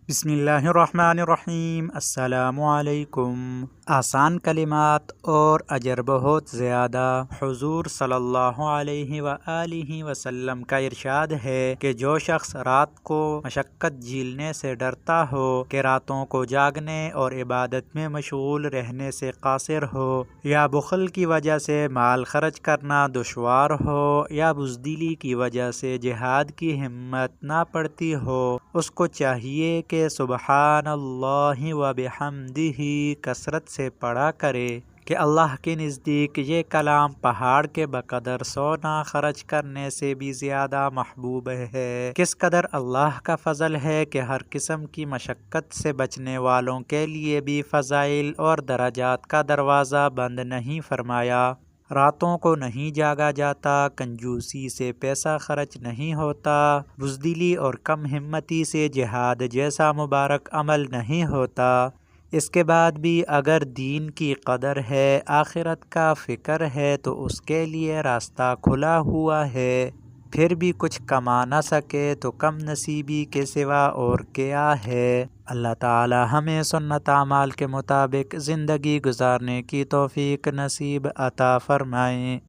بسم اللہ الرحمن الرحیم۔ السلام علیکم۔ آسان کلمات اور اجر بہت زیادہ۔ حضور صلی اللہ علیہ وآلہ وسلم کا ارشاد ہے کہ جو شخص رات کو مشقت جھیلنے سے ڈرتا ہو، کہ راتوں کو جاگنے اور عبادت میں مشغول رہنے سے قاصر ہو، یا بخل کی وجہ سے مال خرچ کرنا دشوار ہو، یا بزدلی کی وجہ سے جہاد کی ہمت نہ پڑتی ہو، اس کو چاہیے کہ سبحان اللہ و بحمدہ کثرت سے پڑھا کرے کہ اللہ کے نزدیک یہ کلام پہاڑ کے بقدر سونا خرچ کرنے سے بھی زیادہ محبوب ہے۔ کس قدر اللہ کا فضل ہے کہ ہر قسم کی مشقت سے بچنے والوں کے لیے بھی فضائل اور درجات کا دروازہ بند نہیں فرمایا۔ راتوں کو نہیں جاگا جاتا، کنجوسی سے پیسہ خرچ نہیں ہوتا، بزدلی اور کم ہمتی سے جہاد جیسا مبارک عمل نہیں ہوتا۔ اس کے بعد بھی اگر دین کی قدر ہے، آخرت کا فکر ہے تو اس کے لیے راستہ کھلا ہوا ہے۔ پھر بھی کچھ کما نہ سکے تو کم نصیبی کے سوا اور کیا ہے۔ اللہ تعالی ہمیں سنت اعمال کے مطابق زندگی گزارنے کی توفیق نصیب عطا فرمائیں۔